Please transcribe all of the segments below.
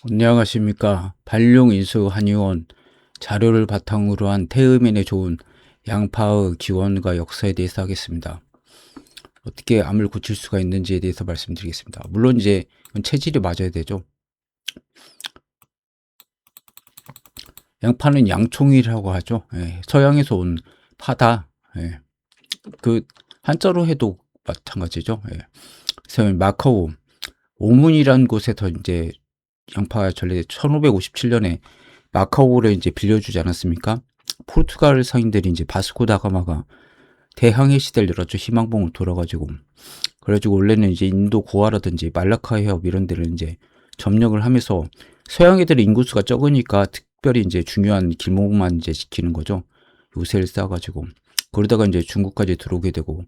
안녕하십니까. 발룡 인수 한의원 자료를 바탕으로 한 태음인에 좋은 양파의 기원과 역사에 대해서 하겠습니다. 어떻게 암을 고칠 수가 있는지에 대해서 말씀드리겠습니다. 물론 이제 체질이 맞아야 되죠. 양파는 양총이라고 하죠. 예, 서양에서 온 파다. 예, 그 한자로 해도 마찬가지죠. 예. 그래서 마카오 오문이라는 곳에서 이제 양파가 전래 1557년에 마카오를 이제 빌려주지 않았습니까? 포르투갈 상인들이 이제 바스코 다가마가 대항해 시대를 열었죠. 희망봉을 돌아가지고. 그래가지고 원래는 이제 인도 고아라든지 말라카 해협 이런 데를 이제 점령을 하면서 서양 애들의 인구수가 적으니까 특별히 이제 중요한 길목만 이제 지키는 거죠. 요새를 쌓아가지고. 그러다가 이제 중국까지 들어오게 되고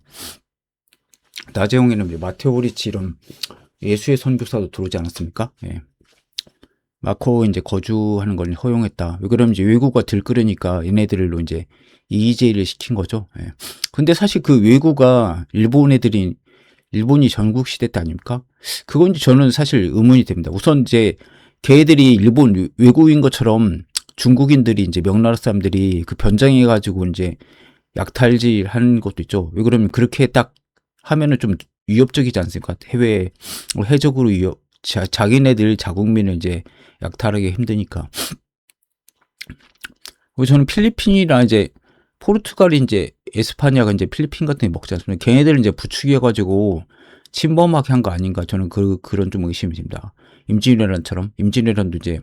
나제홍에는 이제 마테오 리치 이런 예수의 선교사도 들어오지 않았습니까? 예. 마카오 이제 거주하는 걸 허용했다. 왜 그러면 이제 외구가 들끓으니까 얘네들로 이제 이의제의를 시킨 거죠. 예. 근데 사실 그 외구가 일본 애들이 일본이 전국 시대 때 아닙니까? 그건 저는 사실 의문이 됩니다. 우선 이제 걔들이 일본 외국인 것처럼 중국인들이 이제 명나라 사람들이 그 변장해 가지고 이제 약탈질 하는 것도 있죠. 왜 그러면 그렇게 딱 하면은 좀 위협적이지 않습니까? 해외 해적으로 위협 자기네들 자국민을 이제 약탈하기 힘드니까. 저는 필리핀이나 이제 포르투갈이 이제 에스파냐가 이제 필리핀 같은 데 먹지 않습니까? 걔네들은 이제 부추겨가지고 침범하게 한 거 아닌가? 저는 그런 좀 의심이 듭니다. 임진왜란도 이제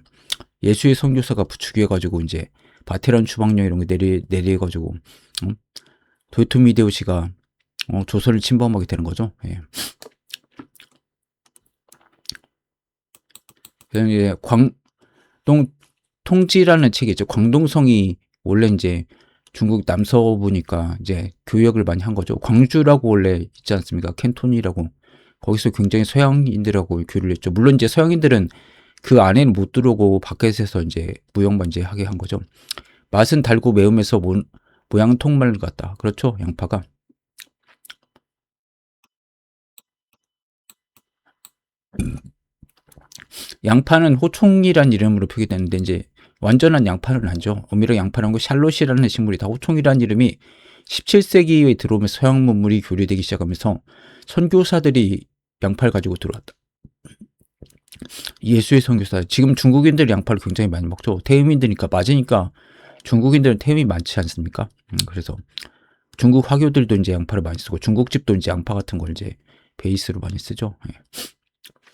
예수의 선교사가 부추겨가지고 이제 바테란 추방령 이런 거 내리해가지고 도요토미 히데요시가 조선을 침범하게 되는 거죠. 예. 그다음에 이제 광동 통지라는 책이 있죠. 광동성이 원래 이제 중국 남서부니까 이제 교역을 많이 한 거죠. 광주라고 원래 있지 않습니까? 캔톤이라고. 거기서 굉장히 서양인들하고 교류를 했죠. 물론 이제 서양인들은 그 안에는 못 들어오고 밖에서 이제 무역만 이제 하게 한 거죠. 맛은 달고 매우면서 모양은 통말 같다. 그렇죠. 양파가. 양파는 호총이란 이름으로 표기되는데 이제 완전한 양파는 아니죠. 어미랑 양파라는 거 샬롯이라는 식물이 다 호총이라는 이름이 17세기에 들어오면서 서양 문물이 교류되기 시작하면서 선교사들이 양파를 가지고 들어왔다. 예수의 선교사. 지금 중국인들 양파를 굉장히 많이 먹죠. 태음인들이니까 맞으니까 중국인들은 태음이 많지 않습니까? 그래서 중국 화교들도 이제 양파를 많이 쓰고 중국집도 이제 양파 같은 걸 이제 베이스로 많이 쓰죠. 예.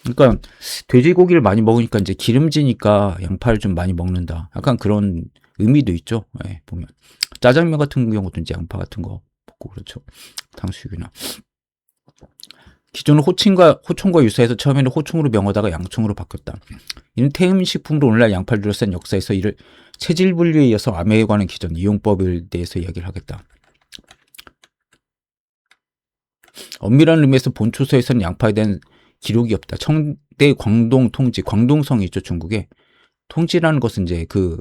그러니까 돼지고기를 많이 먹으니까 이제 기름지니까 양파를 좀 많이 먹는다. 약간 그런 의미도 있죠. 예, 보면 짜장면 같은 경우도 이제 양파 같은 거 먹고 그렇죠. 탕수육이나 기존 호총과 유사해서 처음에는 호총으로 명하다가 양총으로 바뀌었다. 이는 태음 식품으로 오늘날 양파를 둘러싼 역사에서 이를 체질 분류에 이어서 암에 관한 기존 이용법에 대해서 이야기를 하겠다. 엄밀한 의미에서 본초서에서는 양파에 대한 기록이 없다. 청대 광동 통지, 광동성이 있죠, 중국에. 통지라는 것은 이제 그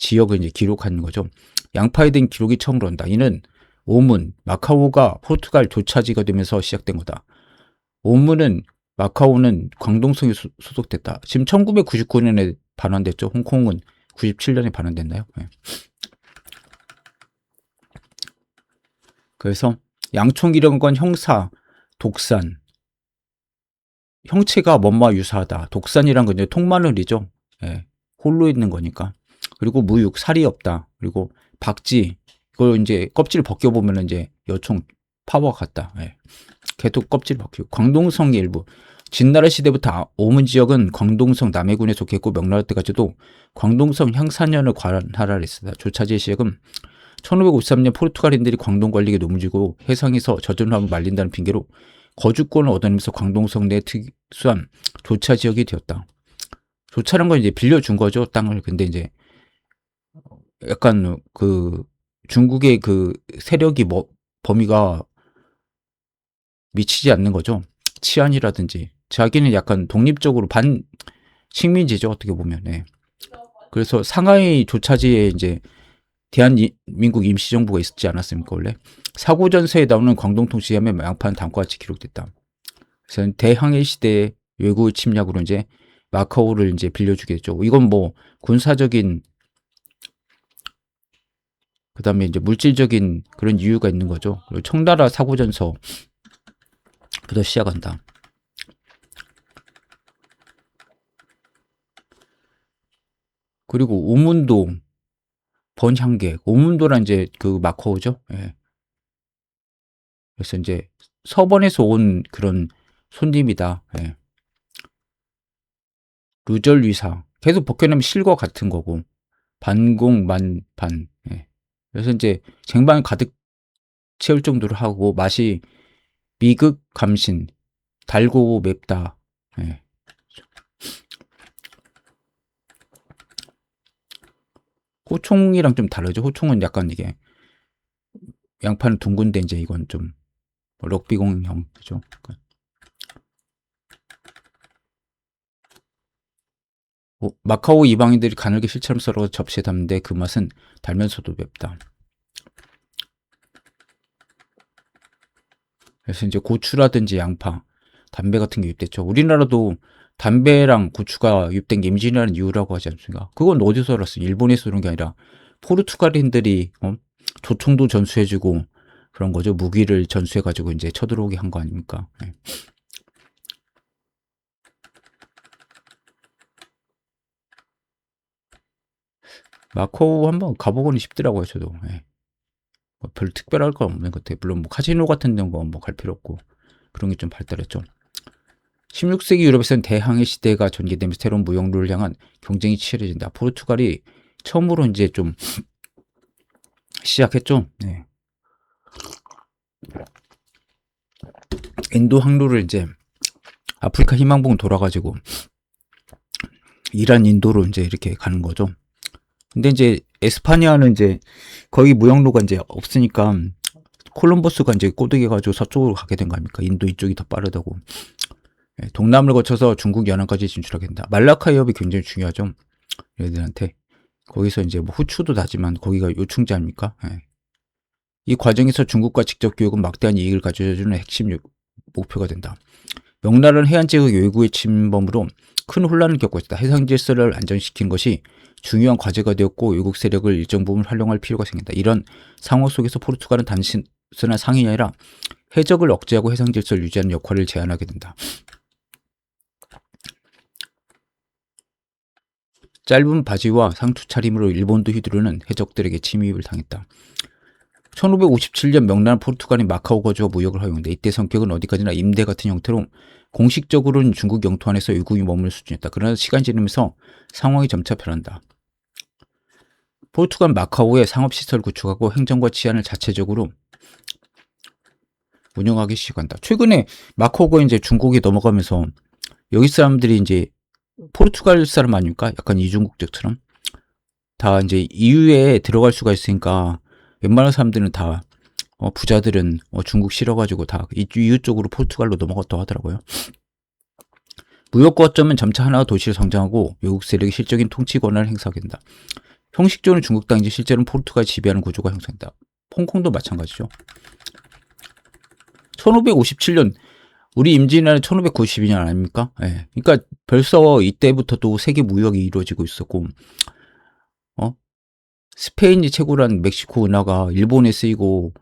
지역을 이제 기록하는 거죠. 양파에 대한 기록이 처음으로 온다. 이는 오문, 마카오가 포르투갈 조차지가 되면서 시작된 거다. 오문은 마카오는 광동성이 소속됐다. 지금 1999년에 반환됐죠. 홍콩은 97년에 반환됐나요? 네. 그래서 양총 이런 건 형사, 독산, 형체가 뭔가 유사하다. 독산이란 건 이제 통마늘이죠. 예, 홀로 있는 거니까. 그리고 무육, 살이 없다. 그리고 박쥐, 이걸 이제 껍질을 벗겨보면 이제 여총 파워 같다. 예. 개도 껍질 벗기고. 광동성의 일부. 진나라 시대부터 오문 지역은 광동성 남해군에 속했고 명나라 때까지도 광동성 향산연을 관할하라 했습니다. 조차지의 시작은 1553년 포르투갈인들이 광동 관리에 노무지고 해상에서 젖은 화을 말린다는 핑계로 거주권을 얻어내면서 광동성 내 특수한 조차 지역이 되었다. 조차란 건 이제 빌려준 거죠, 땅을. 근데 이제 약간 그 중국의 그 세력이 범위가 미치지 않는 거죠. 치안이라든지. 자기는 약간 독립적으로 식민지죠, 어떻게 보면. 네. 그래서 상하이 조차지에 이제 대한민국 임시정부가 있었지 않았습니까, 원래? 사고전서에 나오는 광동통치에 하면 양파는 다음과 같이 기록됐다. 그래서 대항해 시대의 외국 침략으로 이제 마카오를 이제 빌려주겠죠. 이건 뭐 군사적인 그다음에 이제 물질적인 그런 이유가 있는 거죠. 그리고 청나라 사고전서부터 시작한다. 그리고 오문도 번향객, 오문도란 이제 그 마카오죠. 예. 그래서 이제 서번에서 온 그런 손님이다. 예. 루절위사 계속 벗겨내면 실과 같은 거고 반공만반. 예. 그래서 이제 쟁반 가득 채울 정도로 하고 맛이 미극 감신 달고 맵다. 예. 호총이랑 좀 다르죠. 호총은 약간 이게 양파는 둥근데 이제 이건 좀 럭비공형 그죠. 마카오 이방인들이 가늘게 실처럼 썰어 접시에 담는데 그 맛은 달면서도 맵다. 그래서 이제 고추라든지 양파, 담배 같은 게 유입됐죠. 우리나라도 담배랑 고추가 유입된 게 임진왜란 이유라고 하지 않습니까? 그건 어디서 알았어? 일본에서 그런 게 아니라 포르투갈인들이 조총도 전수해주고 그런 거죠. 무기를 전수해가지고 이제 쳐들어오게 한 거 아닙니까? 네. 마카오 한번 가보고는 싶더라고요, 저도. 네. 뭐 별 특별할 건 없는 것 같아요. 물론 뭐 카지노 같은 데는 뭐 갈 필요 없고 그런 게 좀 발달했죠. 16세기 유럽에서는 대항해 시대가 전개되면서 새로운 무역로를 향한 경쟁이 치열해진다. 포르투갈이 처음으로 이제 좀 시작했죠. 네. 인도 항로를 이제 아프리카 희망봉 돌아가지고 이란 인도로 이제 이렇게 가는 거죠. 근데 이제 에스파니아는 이제 거의 무역로가 이제 없으니까 콜럼버스가 이제 꼬드겨 가지고 서쪽으로 가게 된 거 아닙니까? 인도 이쪽이 더 빠르다고. 동남을 거쳐서 중국 연안까지 진출하게 된다. 말라카 해협이 굉장히 중요하죠. 얘들한테. 거기서 이제 뭐 후추도 나지만 거기가 요충지 아닙니까? 예. 이 과정에서 중국과 직접 교역은 막대한 이익을 가져다주는 핵심 목표가 된다. 명나라는 해안 지역 외구의 침범으로 큰 혼란을 겪고 있다. 해상 질서를 안정시킨 것이 중요한 과제가 되었고 외국 세력을 일정 부분 활용할 필요가 생긴다. 이런 상황 속에서 포르투갈은 단순한 상인이 아니라 해적을 억제하고 해상 질서를 유지하는 역할을 제안하게 된다. 짧은 바지와 상투 차림으로 일본도 휘두르는 해적들에게 침입을 당했다. 1557년 명나라 포르투갈이 마카오 거주와 무역을 허용한다. 이때 성격은 어디까지나 임대 같은 형태로 공식적으로는 중국 영토 안에서 외국이 머무는 수준이었다. 그러나 시간이 지나면서 상황이 점차 변한다. 포르투갈 마카오에 상업시설을 구축하고 행정과 치안을 자체적으로 운영하기 시작한다. 최근에 마카오가 이제 중국에 넘어가면서 여기 사람들이 이제 포르투갈 사람 아닙니까? 약간 이중국적처럼 다 이제 EU에 들어갈 수가 있으니까 웬만한 사람들은 다 부자들은 중국 싫어가지고 다 EU 쪽으로 포르투갈로 넘어갔다고 하더라고요. 무역 거점은 점차 하나가 도시를 성장하고 외국 세력이 실적인 통치 권한을 행사하게 된다. 형식적으로는 중국 땅인지 실제로는 포르투갈이 지배하는 구조가 형성된다. 홍콩도 마찬가지죠. 1557년 우리 임진왜란은 1592년 아닙니까? 예. 그러니까 벌써 이때부터도 세계 무역이 이루어지고 있었고, 스페인이 최고란 멕시코 은화가 일본에 쓰이고,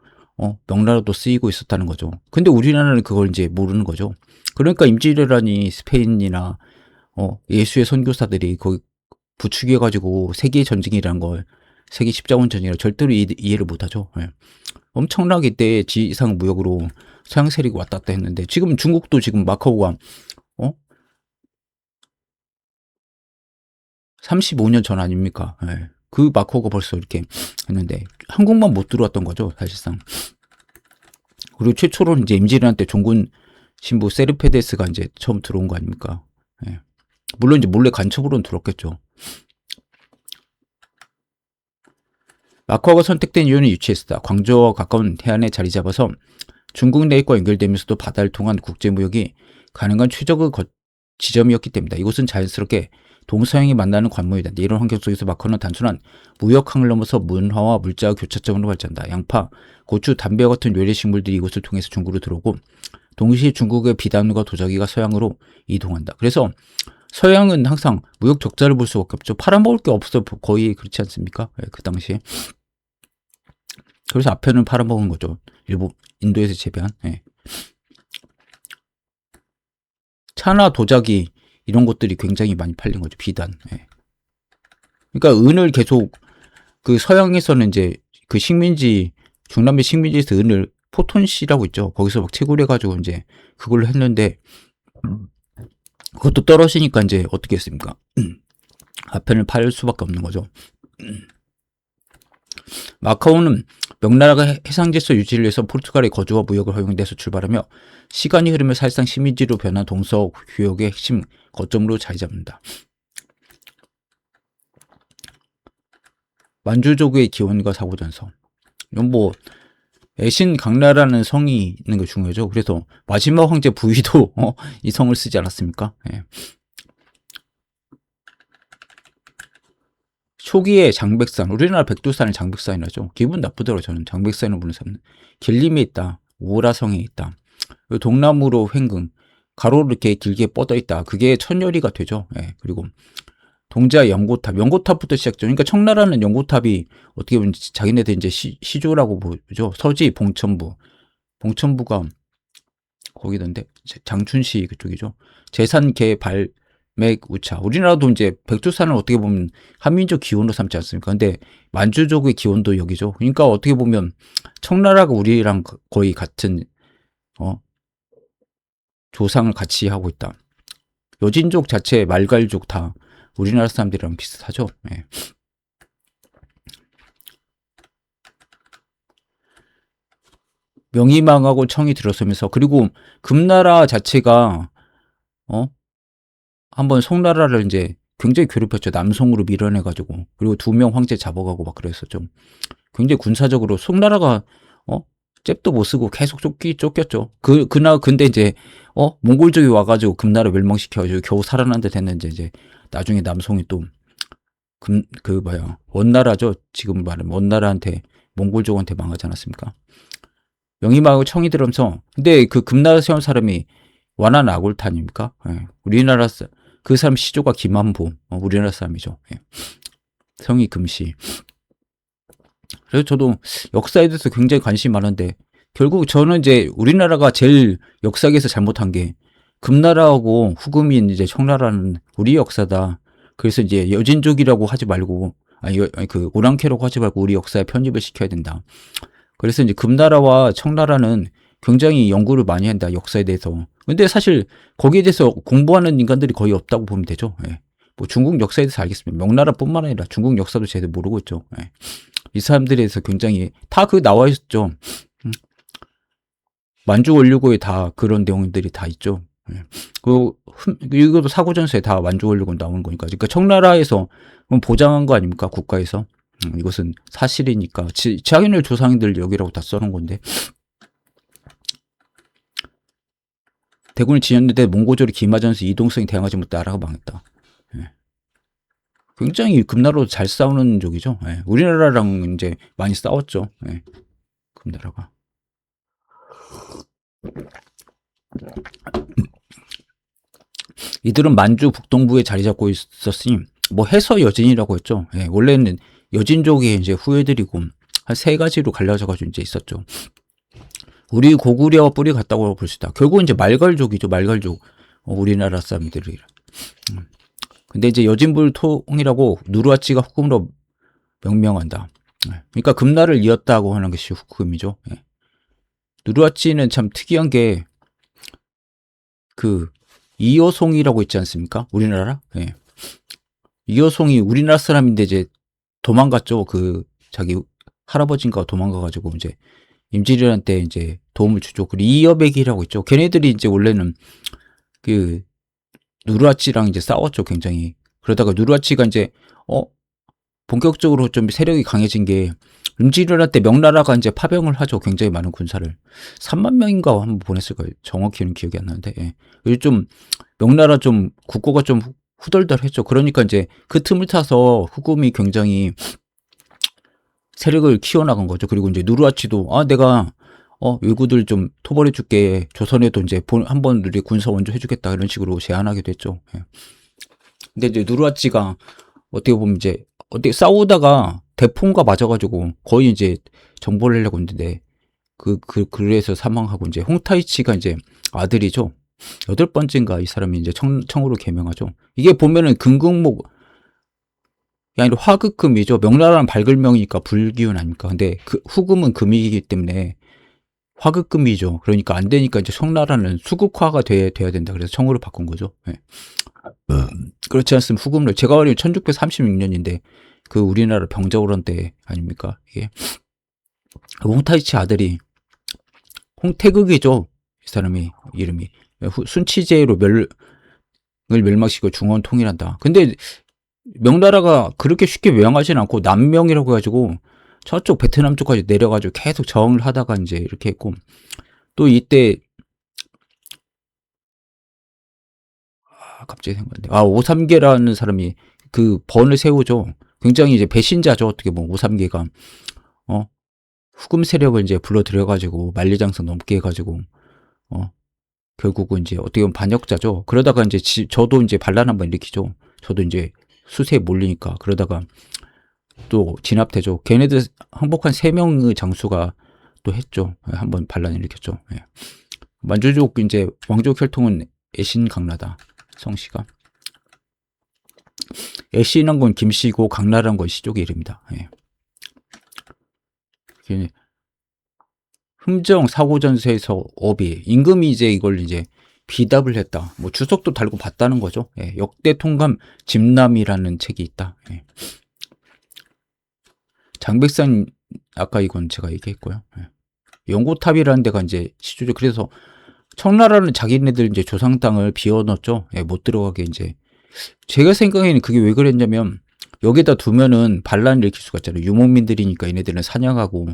명나라도 쓰이고 있었다는 거죠. 근데 우리나라는 그걸 이제 모르는 거죠. 그러니까 임진왜란이 스페인이나, 예수의 선교사들이 거기 부추겨가지고 세계 전쟁이라는 걸, 세계 십자군 전쟁이라 절대로 이해를 못하죠. 예. 엄청나게 이때 지상 무역으로 서양 세력이 왔다 갔다 했는데 지금 중국도 지금 마카오가 35년 전 아닙니까? 예. 그 마카오가 벌써 이렇게 했는데 한국만 못 들어왔던 거죠 사실상. 그리고 최초로는 이제 임진왜란 때 종군 신부 세르페데스가 이제 처음 들어온 거 아닙니까? 예. 물론 이제 몰래 간첩으로는 들어왔겠죠. 마카오가 선택된 이유는 유치했다. 광저우와 가까운 해안에 자리 잡아서 중국 내과 연결되면서도 바다를 통한 국제무역이 가능한 최적의 지점이었기 때문이다. 이곳은 자연스럽게 동서양이 만나는 관문이 된다. 이런 환경 속에서 마카오는 단순한 무역항을 넘어서 문화와 물자와 교차점으로 발전한다. 양파, 고추, 담배와 같은 요리식물들이 이곳을 통해서 중국으로 들어오고 동시에 중국의 비단과 도자기가 서양으로 이동한다. 그래서 서양은 항상 무역 적자를 볼 수밖에 없죠. 팔아먹을 게 없어 거의 그렇지 않습니까? 예, 그 당시에. 그래서 앞에는 팔아먹은 거죠. 일본 인도에서 재배한. 예. 차나 도자기 이런 것들이 굉장히 많이 팔린 거죠. 비단. 예. 그러니까 은을 계속 그 서양에서는 이제 그 식민지 중남미 식민지에서 은을 포톤시라고 있죠. 거기서 막 채굴해 가지고 이제 그걸로 했는데 그것도 떨어지니까 이제 어떻게 했습니까? 앞에는 팔 수밖에 없는 거죠. 마카오는 명나라가 해상질서 유지를 위해서 포르투갈의 거주와 무역을 허용돼서 출발하며 시간이 흐르며 사실상 식민지로 변한 동서구역의 핵심 거점으로 자리 잡는다. 만주족의 기원과 사고전서. 이건 뭐 애신 강나라는 성이 있는 게 중요하죠. 그래서 마지막 황제 부위도 이 성을 쓰지 않았습니까? 예. 초기에 장백산, 우리나라 백두산을 장백산이라죠. 기분 나쁘더라고요. 저는 장백산을 부르는 사람은. 길림에 있다. 오라성에 있다. 동남으로 횡금, 가로로 이렇게 길게 뻗어 있다. 그게 천여리가 되죠. 예. 그리고 동자 연고탑, 연고탑부터 시작죠. 그러니까 청나라는 연고탑이 어떻게 보면 자기네들 이제 시조라고 보죠. 서지, 봉천부가 거기던데 장춘시 그쪽이죠. 재산계 발맥 우차. 우리나라도 이제 백두산을 어떻게 보면 한민족 기원으로 삼지 않습니까? 근데 만주족의 기원도 여기죠. 그러니까 어떻게 보면 청나라가 우리랑 거의 같은 조상을 같이 하고 있다. 여진족 자체, 말갈족 다 우리나라 사람들이랑 비슷하죠. 예. 명희망하고 청이 들어서면서 그리고 금나라 자체가 한번 송나라를 이제 굉장히 괴롭혔죠. 남송으로 밀어내가지고 그리고 2명 황제 잡아가고 막 그랬었죠. 굉장히 군사적으로 송나라가 잽도 못 쓰고 계속 쫓겼죠. 근데 이제 몽골족이 와가지고 금나라 멸망시켜가지고 겨우 살아난 데 됐는데 이제 나중에 남송이 또 원나라죠. 지금 말하면 원나라한테 몽골족한테 망하지 않았습니까? 명희망하고 청이 들으면서 근데 그 금나라 세운 사람이 완한 아골탄입니까? 예. 우리나라 그 사람 시조가 김한보 우리나라 사람이죠. 예. 성이 금시. 그래서 저도 역사에 대해서 굉장히 관심이 많은데 결국 저는 이제 우리나라가 제일 역사에서 잘못한 게 금나라하고 후금인 이제 청나라는 우리 역사다. 그래서 이제 여진족이라고 하지 말고 그 오랑캐라고 하지 말고 우리 역사에 편입을 시켜야 된다. 그래서 이제 금나라와 청나라는 굉장히 연구를 많이 한다. 역사에 대해서. 근데 사실 거기에 대해서 공부하는 인간들이 거의 없다고 보면 되죠. 예. 뭐 중국 역사에 대해서 알겠습니다. 명나라뿐만 아니라 중국 역사도 제대로 모르고 있죠. 예. 이 사람들에 대해서 굉장히 다 나와 있었죠. 만주 원류고에 다 그런 내용들이 다 있죠. 예. 이것도 사고전서에 다 만주 원류고 나오는 거니까. 그러니까 청나라에서 보장한 거 아닙니까? 국가에서. 이것은 사실이니까. 자기네 조상들 여기라고 다 써놓은 건데. 대군을 지녔는데 몽고족이 기마전에서 이동성이 대항하지 못해 나라가 망했다. 예. 굉장히 금나라로 잘 싸우는 족이죠. 예. 우리나라랑 이제 많이 싸웠죠. 예. 금나라가. 이들은 만주 북동부에 자리 잡고 있었으니 뭐 해서 여진이라고 했죠. 예. 원래는 여진족의 이제 후예들이고 한 3가지로 갈라져가지고 이제 있었죠. 우리 고구려와 뿌리 같다고 볼 수 있다. 결국 이제 말갈족이죠. 말갈족. 우리나라 사람들이. 근데 이제 여진불통이라고 누르하치가 후금으로 명명한다. 그러니까 금나를 이었다고 하는 것이 후금이죠. 예. 누르하치는 참 특이한 게 그 이여송이라고 있지 않습니까? 우리나라? 예. 이여송이 우리나라 사람인데 이제 도망갔죠. 그 자기 할아버지인가 도망가가지고 이제 임진왜란때 이제 도움을 주죠. 그리고 이여백이라고 있죠. 걔네들이 이제 원래는 그 누르하치랑 이제 싸웠죠. 굉장히. 그러다가 누르하치가 이제 본격적으로 좀 세력이 강해진 게 임진왜란 때 명나라가 이제 파병을 하죠. 굉장히 많은 군사를 3만 명인가 한번 보냈을 거예요. 정확히는 기억이 안 나는데. 예. 그리고 좀 명나라 좀 국고가 좀 후덜덜했죠. 그러니까 이제 그 틈을 타서 후금이 굉장히 세력을 키워나간 거죠. 그리고 이제 누르하치도 내가 왜구들 좀 토벌해 줄게. 조선에도 이제 한번 우리 군사 원조 해주겠다 이런 식으로 제안하게 됐죠. 예. 근데 이제 누르하치가 어떻게 보면 이제 어떻게 싸우다가 대폰과 맞아가지고 거의 이제 정보를 내려고 했는데 그래서 사망하고 이제 홍타이치가 이제 아들이죠. 8번째인가 이 사람이 이제 청으로 개명하죠. 이게 보면은 금극목 아니라 화극금이죠. 명나라는 발글명이니까 불기운 아닙니까? 근데 그 후금은 금이기 때문에 화극금이죠. 그러니까 안 되니까 이제 청나라는 수극화가 돼야 된다. 그래서 청으로 바꾼 거죠. 네. 그렇지 않으면 후금로 제가 말하면 1636년인데 그 우리나라 병자호란 때 아닙니까? 이게 홍타이치 아들이 홍태극이죠. 이 사람이 이름이 순치제로 멸망시키고 중원 통일한다. 근데 명나라가 그렇게 쉽게 멸망하진 않고 남명이라고 해가지고 저쪽 베트남 쪽까지 내려가지고 계속 저항을 하다가 이제 이렇게 했고 또 이때 갑자기 생각났는데 오삼계라는 사람이 그 번을 세우죠. 굉장히 이제 배신자죠. 어떻게 보면 오삼계가 후금 세력을 이제 불러들여가지고 만리장성 넘게 해가지고 결국은 이제 어떻게 보면 반역자죠. 그러다가 이제 저도 이제 반란 한번 일으키죠. 저도 이제 수세에 몰리니까 그러다가 또 진압되죠. 걔네들 항복한 3명의 장수가 또 했죠. 한번 반란을 일으켰죠. 예. 만주족 이제 왕족 혈통은 애신강나다. 성씨가 애신한 건 김씨고 강나라는 건 씨족의 이름이다. 예. 흥정 사고전세에서 어비 임금이 이제 이걸 이제 비답을 했다. 뭐 주석도 달고 봤다는 거죠. 예. 역대 통감 집남이라는 책이 있다. 예. 장백산 아까 이건 제가 얘기했고요. 예. 연고탑이라는 데가 이제 시주죠. 그래서 청나라는 자기네들 이제 조상 땅을 비워넣었죠. 예, 못 들어가게 이제 제가 생각에는 그게 왜 그랬냐면 여기다 두면은 반란을 일으킬 수가 있잖아요. 유목민들이니까 얘네들은 사냥하고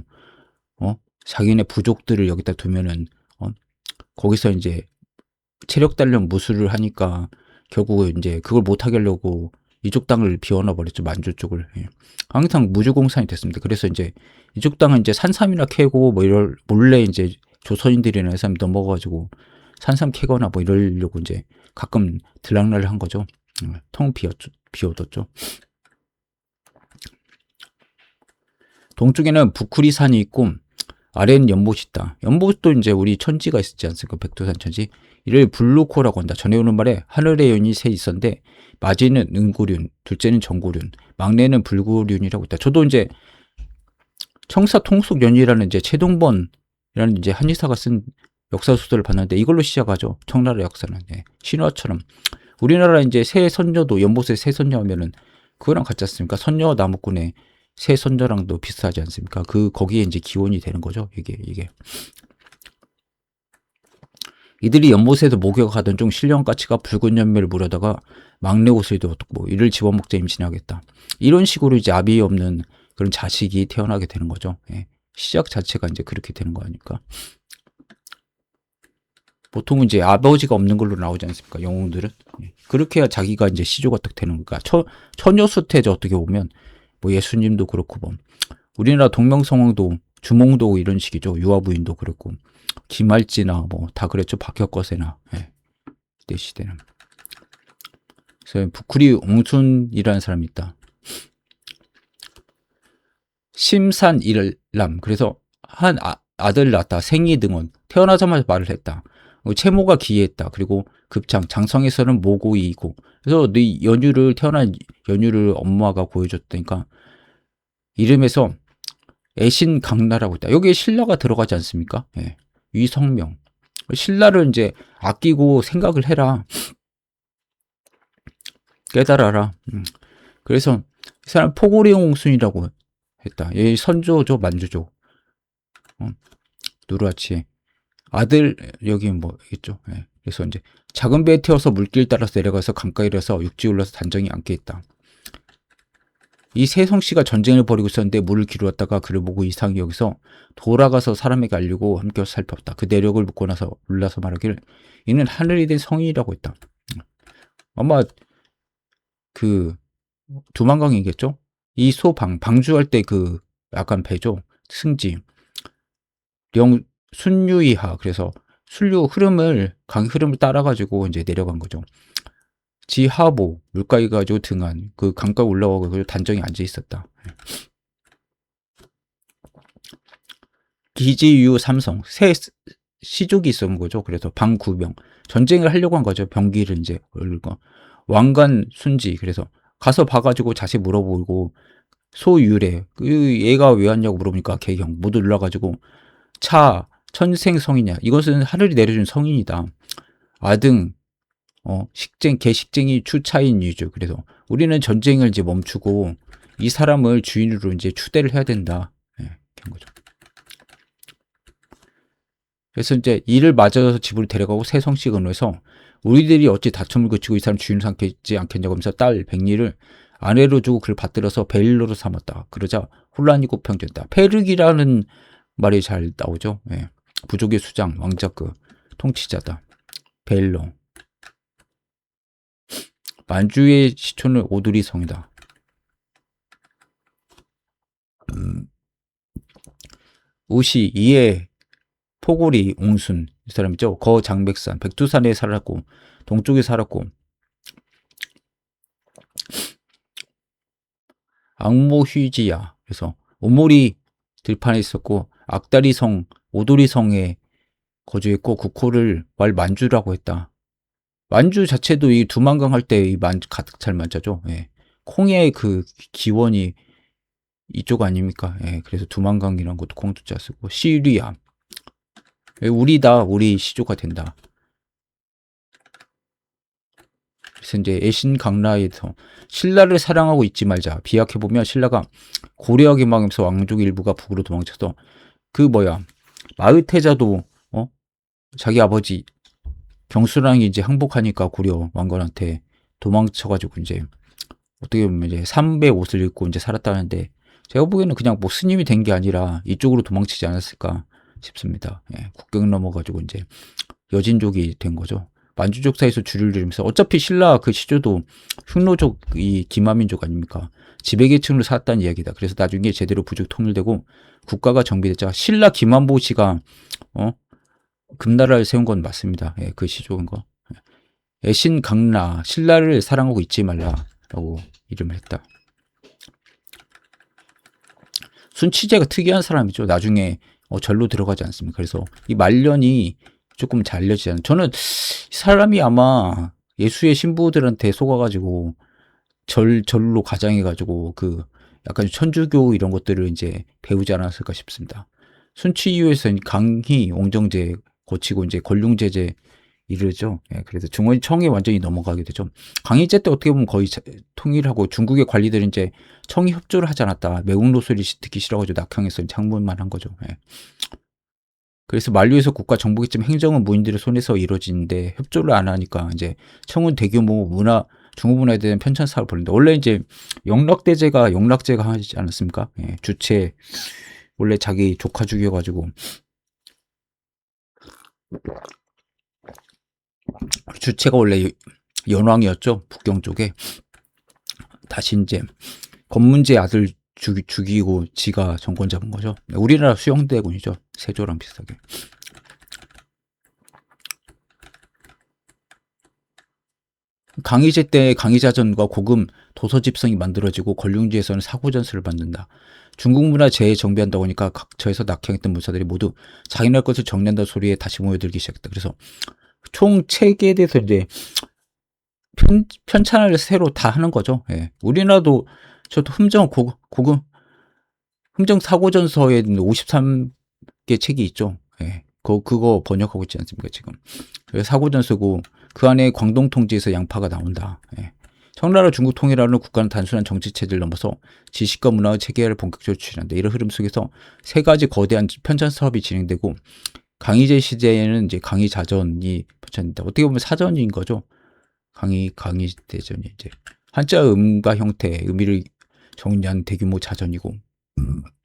자기네 부족들을 여기다 두면은 거기서 이제 체력 단련 무술을 하니까 결국은 이제 그걸 못하게 하려고 이쪽 땅을 비워놔 버렸죠. 만주 쪽을. 예. 항상 무주공산이 됐습니다. 그래서 이제 이쪽 땅은 이제 산삼이나 캐고 뭐 이럴 몰래 이제 조선인들이나 사람 넘어가지고 산삼 캐거나 뭐 이러려고 이제 가끔 들락날락 한 거죠. 텅 비워뒀죠. 동쪽에는 부쿠리산이 있고 아래는 연못이 있다. 연못도 이제 우리 천지가 있었지 않습니까? 백두산 천지. 이를 불루코라고 한다. 전해오는 말에 하늘의 연이 세 있었는데 마지는 은고륜, 둘째는 정고륜, 막내는 불고륜이라고 있다. 저도 이제 청사 통속연이라는 이제 최동번이라는 이제 한의사가 쓴 역사 소설을 봤는데 이걸로 시작하죠. 청나라 역사는 신화처럼 우리나라 이제 새 선녀도 연못에 새 선녀 하면은 그거랑 같지 않습니까? 선녀 나무꾼의 새 선녀랑도 비슷하지 않습니까? 거기에 이제 기원이 되는 거죠. 이게 이들이 연못에서 목욕하던 중 신령가치가 붉은 연매를 물어다가 막내 옷을 입었고 이를 집어먹자 임신하겠다. 이런 식으로 이제 아비 없는 그런 자식이 태어나게 되는 거죠. 예. 시작 자체가 이제 그렇게 되는 거 아닙니까? 보통은 이제 아버지가 없는 걸로 나오지 않습니까? 영웅들은. 예. 그렇게 해야 자기가 이제 시조가 딱 되는 거니까. 처녀수태죠. 어떻게 보면. 뭐 예수님도 그렇고 뭐. 우리나라 동명성왕도 주몽도 이런 식이죠. 유아부인도 그렇고. 김할지나 뭐 다 그랬죠. 박혁거세나. 예. 그때 시대는. 그래서 부쿠리 옹순이라는 사람이 있다. 심산일남. 그래서 한 아들을 낳았다. 생이등원. 태어나자마자 말을 했다. 채모가 기이했다. 그리고 급창. 장성에서는 모고이이고. 그래서 네 태어난 연유를 엄마가 보여줬다니까 이름에서 애신강나라고 있다. 여기에 신라가 들어가지 않습니까? 예. 위성명. 신라를 이제 아끼고 생각을 해라. 깨달아라. 그래서 이 사람 포고리옹순이라고 했다. 얘 선조죠, 만주족. 누르하치 아들 여기 뭐 있죠. 예. 그래서 이제 작은 배에 태워서 물길 따라서 내려가서 강가에서 육지 올라서 단정히 앉게 있다. 이 세성 씨가 전쟁을 벌이고 있었는데 물을 기르었다가 그를 보고 이상히 여기서 돌아가서 사람에게 알리고 함께 살폈다. 그 내력을 묻고 나서 올라서 말하기를 이는 하늘이 된 성인이라고 했다. 아마 그 두만강이겠죠? 이 방주할 때 그 약간 배죠. 승지 순유이하. 그래서 강 흐름을 따라가지고 이제 내려간 거죠. 지하보 물가에 가지고 등한 그 강가 올라가고 그 단정히 앉아 있었다. 기지유 삼성 새 시족이 있었던 거죠. 그래서 방구병 전쟁을 하려고 한 거죠. 병기를 이제 올리고 왕관 순지 그래서 가서 봐가지고 자세히 물어보고 소유래 그 얘가 왜 왔냐고 물어보니까 개경 모두 놀라가지고 차 천생성이냐 이것은 하늘이 내려준 성인이다. 아등 식쟁 개식쟁이 추차인 유주 그래서 우리는 전쟁을 이제 멈추고 이 사람을 주인으로 이제 추대를 해야 된다. 예, 그런 거죠. 그래서 이제 이를 맞아서 집으로 데려가고 세성씨 의논해서 우리들이 어찌 다툼을 그치고 이 사람 주인을 삼지 않겠냐고 하면서 딸 백리를 아내로 주고 그를 받들어서 베일로로 삼았다. 그러자 혼란이 고평졌다. 페르기라는 말이 잘 나오죠. 예. 부족의 수장, 왕자급, 통치자다. 베일로. 만주의 시초는 오두리성이다. 우시, 이에, 포고리, 옹순 이 사람이죠. 거장백산, 백두산에 살았고 동쪽에 살았고 악모휘지야 그래서 오모리 들판에 있었고 악다리성, 오도리성에 거주했고 국호를 왈 만주라고 했다. 만주 자체도 이 두만강 할 때 이 만 가득 잘 만자죠. 예. 콩의 그 기원이 이쪽 아닙니까? 예. 그래서 두만강이라는 것도 콩두자 쓰고 시리아 우리다 우리 시조가 된다. 그래서 이제 애신강라에서 신라를 사랑하고 있지 말자. 비약해보면 신라가 고려하게 망하면서 왕족 일부가 북으로 도망쳐서 그 마의태자도 자기 아버지 경수랑이 이제 항복하니까 고려 왕건한테 도망쳐가지고 이제 어떻게 보면 이제 삼배 옷을 입고 이제 살았다는데 제가 보기에는 그냥 뭐 스님이 된 게 아니라 이쪽으로 도망치지 않았을까 싶습니다. 예, 국경 넘어가지고 이제 여진족이 된 거죠. 만주족 사이에서 주류를 들으면서 어차피 신라 그 시조도 흉노족 이 기마민족 아닙니까? 지배계층으로 살았다는 이야기다. 그래서 나중에 제대로 부족 통일되고 국가가 정비되자 신라 김한보 씨가 금나라를 세운 건 맞습니다. 예, 그 시조인 거. 애신강라 신라를 사랑하고 잊지 말라라고 이름을 했다. 순치제가 특이한 사람이죠. 나중에 절로 들어가지 않습니까? 그래서 이 말년이 조금 잘 알려지지 않아요. 저는 이 사람이 아마 예수의 신부들한테 속아가지고 절로 가장해가지고 그 약간 천주교 이런 것들을 이제 배우지 않았을까 싶습니다. 순치 이후에서 강희, 옹정제 거치고 이제 권룡제제 이르죠. 예, 그래서 중원 청에 완전히 넘어가게 되죠. 강희제 때 어떻게 보면 거의 통일하고 중국의 관리들이 이제 청이 협조를 하지 않았다. 매국 노소리 듣기 싫어가지고 낙향해서 창문만 한 거죠. 예. 그래서 만류에서 국가 정부기점 행정은 무인들의 손에서 이루어지는데 협조를 안 하니까 이제 청은 대규모 중국 문화에 대한 편찬 사업을 벌이는데 원래 이제 영락제가 하지 않았습니까? 예, 주체 원래 자기 조카 죽여가지고 주체가 원래 연왕이었죠. 북경 쪽에 다시 이제 건문제 아들 죽이고 지가 정권 잡은 거죠. 우리나라 수영대군이죠. 세조랑 비슷하게. 강희제 때 강희자전과 고금 도서집성이 만들어지고 권룡지에서는 사고전수를 받는다. 중국 문화 재정비한다고 하니까 각처에서 낙향했던 문사들이 모두 자기네 것을 정리한다는 소리에 다시 모여들기 시작했다. 그래서 총 책에 대해서 이제 편찬을 새로 다 하는 거죠. 예. 우리나라도 저도 흥정 사고전서에 53개 책이 있죠. 예. 그거 번역하고 있지 않습니까, 지금. 사고전서고 그 안에 광동 통지에서 양파가 나온다. 예. 청나라 중국 통일하는 국가는 단순한 정치 체제를 넘어서 지식과 문화의 체계화를 본격적으로 추진한다. 이런 흐름 속에서 세 가지 거대한 편찬 사업이 진행되고 강희제 시대에는 이제 강희자전이 편찬된다. 어떻게 보면 사전인 거죠. 강희대전이 이제 한자 음과 형태, 의미를 정리한 대규모 자전이고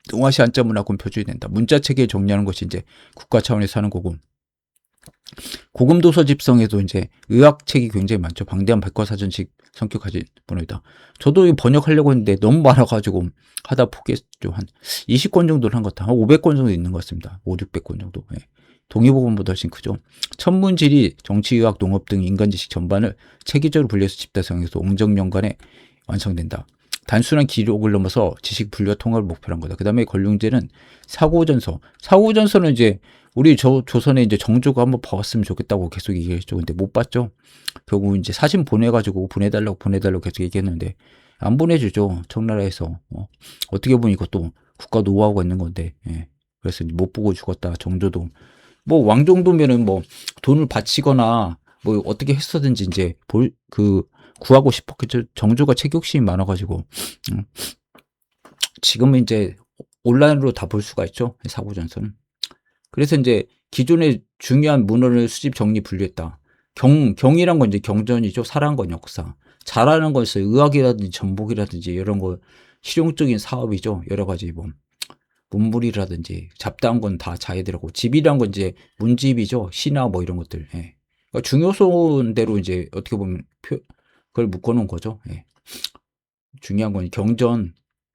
동아시아 한자 문화권 표준이 된다. 문자 체계를 정리하는 것이 이제 국가 차원에서 하는 거고 고금 도서 집성에도 이제 의학책이 굉장히 많죠. 방대한 백과사전식 성격 가진 문화이다. 저도 이 번역하려고 했는데 너무 많아가지고 하다 포기했죠. 한 20권 정도는 한 것 같아요. 한 500권 정도 있는 것 같습니다. 500, 600권 정도. 예. 동의보감보다 훨씬 크죠. 천문지리, 정치의학, 농업 등 인간지식 전반을 체계적으로 분리해서 집다성에서 옹정연간에 완성된다. 단순한 기록을 넘어서 지식 분류와 통합을 목표로 한 거다. 그 다음에 권룡제는 사고전서. 사고전서는 이제 우리 조선에 이제 정조가 한번 봐왔으면 좋겠다고 계속 얘기했죠. 근데 못 봤죠. 결국 이제 사진 보내가지고 보내달라고 계속 얘기했는데 안 보내주죠. 청나라에서. 어떻게 보면 이것도 국가 노하우가 있는 건데. 예. 그래서 못 보고 죽었다. 정조도. 뭐 왕정도면은 뭐 돈을 바치거나 뭐 어떻게 했었든지 이제 구하고 싶었겠죠. 정조가 체격심이 많아가지고 지금은 이제 온라인으로 다 볼 수가 있죠. 사고전서는. 그래서 이제 기존의 중요한 문헌을 수집 정리 분류했다. 경이란 건 이제 경전이죠. 살아난 건 역사. 잘하는 건 있어요. 의학이라든지 전복이라든지 이런 거 실용적인 사업이죠. 여러 가지 뭐 문물이라든지 잡다한 건 다 자기들하고 집이란 건 이제 문집이죠. 시나 뭐 이런 것들. 예. 그러니까 중요소대로 이제 어떻게 보면 그걸 묶어놓은 거죠. 예. 중요한 건 경전,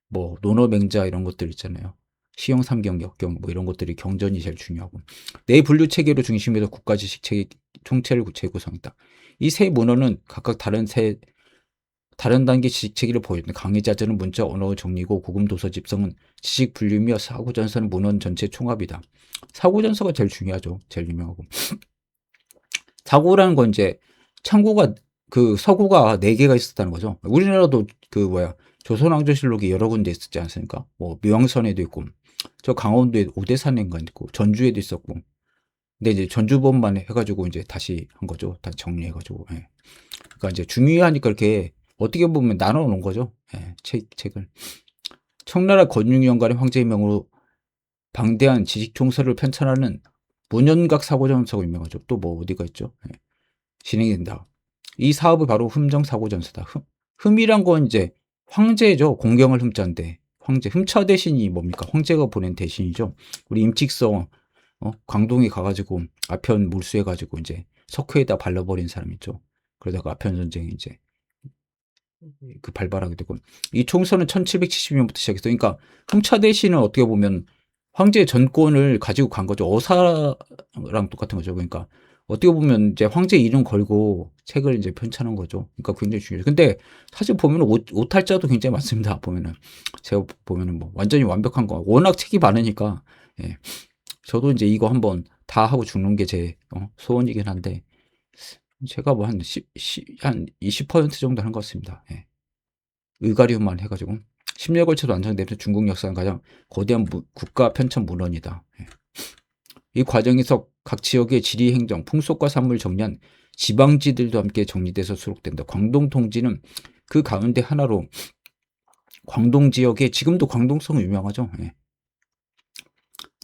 뭐 논어맹자 이런 것들 있잖아요. 시형, 삼경, 역경 뭐 이런 것들이 경전이 제일 중요하고 내 분류 체계로 중심에서 국가 지식 체계 총체를 재구성했다. 이 세 문헌은 각각 다른 단계 지식 체계를 보여준다. 강의자전은 문자 언어 정리고 고금 도서 집성은 지식 분류며 사고전서는 문헌 전체 총합이다. 사고전서가 제일 중요하죠. 제일 유명하고 사고라는 건 이제 창고가 서구가 4개가 있었다는 거죠. 우리나라도 조선왕조실록이 여러 군데 있었지 않습니까? 뭐 묘양선에도 있고 저 강원도에 오대산인가 있고 전주에도 있었고 근데 이제 전주본만 해가지고 이제 다시 한 거죠. 다 정리해가지고. 예. 그러니까 이제 중요하니까 이렇게 어떻게 보면 나눠 놓은 거죠. 예. 책을. 청나라 건육연간의 황제의 명으로 방대한 지식총서를 편찬하는 문현각 사고전서가 유명하죠. 또 뭐 어디가 있죠? 예. 진행이 된다. 이 사업이 바로 흠정사고전서다. 흠이란 건 이제 황제죠. 공경을 흠자인데 황제. 흠차 대신이 뭡니까? 황제가 보낸 대신이죠. 우리 임칙서 광동에 가가지고 아편 몰수해가지고 이제 석회에다 발라버린 사람 있죠. 그러다가 아편 전쟁에 이제 발발하게 되고 이 총선은 1770년부터 시작했어요. 그러니까 흠차 대신은 어떻게 보면 황제의 전권을 가지고 간 거죠. 어사랑 똑같은 거죠. 그러니까 어떻게 보면 이제 황제 이름 걸고 책을 이제 편찬한 거죠. 그러니까 굉장히 중요해요. 근데 사실 보면 오탈자도 굉장히 많습니다. 보면은 제가 보면은 뭐 완전히 완벽한 거 워낙 책이 많으니까 예. 저도 이제 이거 한번 다 하고 죽는 게 제 소원이긴 한데 제가 뭐 한 20% 정도 한 것 같습니다. 예. 의가리움만 해가지고 10년 걸쳐도 완성되면서 중국 역사는 가장 거대한 국가 편찬 문헌이다. 예. 이 과정에서 각 지역의 지리 행정, 풍속과 산물 정리한 지방지들도 함께 정리돼서 수록된다. 광동 통지는 그 가운데 하나로 광동 지역에 지금도 광동성은 유명하죠. 예.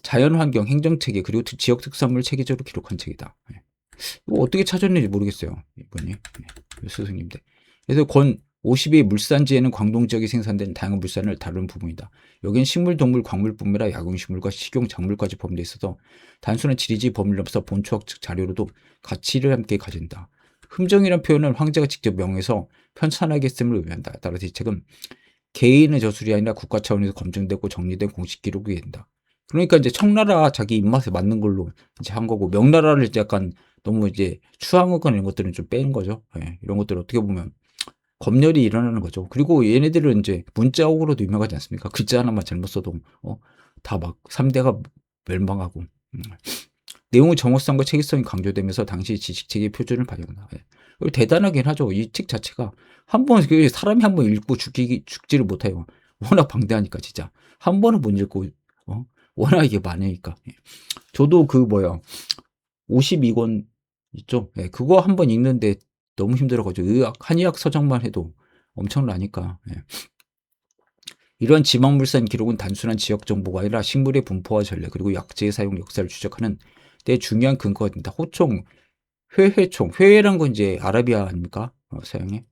자연환경, 행정체계 그리고 지역 특산물을 체계적으로 기록한 책이다. 예. 이거 어떻게 찾았는지 모르겠어요. 이분이 스승님들. 그래서 권 50의 물산지에는 광동 지역에 생산된 다양한 물산을 다루는 부분이다. 여기는 식물, 동물, 광물뿐만 아니라 야경식물과 식용, 작물까지 포함되어 있어서 단순한 지리지 범위를 넘어서 본초학 자료로도 가치를 함께 가진다. 흠정이라는 표현은 황제가 직접 명해서 편찬하게 했음을 의미한다. 따라서 이 책은 개인의 저술이 아니라 국가 차원에서 검증되고 정리된 공식 기록이 된다. 그러니까 이제 청나라 자기 입맛에 맞는 걸로 이제 한 거고 명나라를 이제 약간 너무 이제 추앙하거나 이런 것들은 좀 뺀 거죠. 예, 이런 것들을 어떻게 보면 검열이 일어나는 거죠. 그리고 얘네들은 이제 문자옥으로도 유명하지 않습니까? 글자 하나만 잘못 써도 다 막 3대가 멸망하고 내용의 정확성과 체계성이 강조되면서 당시 지식체계 표준을 발휘한다. 예. 그리고 대단하긴 하죠. 이 책 자체가 사람이 한 번 읽고 죽지를 못해요. 워낙 방대하니까 진짜 한 번은 못 읽고 워낙 이게 많으니까. 예. 저도 52권 있죠. 예. 그거 한 번 읽는데 너무 힘들어가지고 한의학 서적만 해도 엄청나니까. 예. 이런 지방물산 기록은 단순한 지역 정보가 아니라 식물의 분포와 전략 그리고 약재의 사용 역사를 추적하는 데 중요한 근거가 된다. 호총, 회회총, 회회란 건 이제 아라비아 아닙니까? 서양에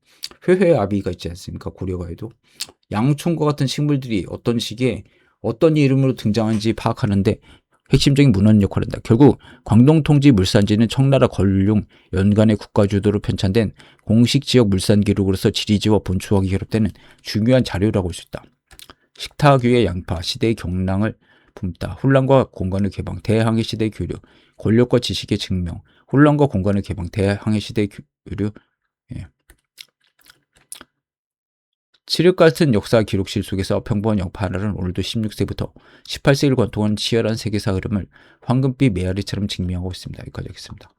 회회아비가 있지 않습니까? 고려가에도 양총과 같은 식물들이 어떤 시기에 어떤 이름으로 등장하는지 파악하는데 핵심적인 문헌 역할을 한다. 결국 광동통지 물산지는 청나라 건룡 연간의 국가주도로 편찬된 공식 지역 물산 기록으로서 지리지와 본초학이 결합되는 중요한 자료라고 할 수 있다. 식탁 위의 양파, 시대의 경랑을 품다. 혼란과 공간의 개방, 대항해 시대의 교류, 권력과 지식의 증명, 혼란과 공간의 개방, 대항해 시대의 교류. 예. 칠흑 같은 역사 기록실 속에서 평범한 영파 하나는 오늘도 16세부터 18세기를 관통한 치열한 세계사 흐름을 황금빛 메아리처럼 증명하고 있습니다. 여기까지 하겠습니다.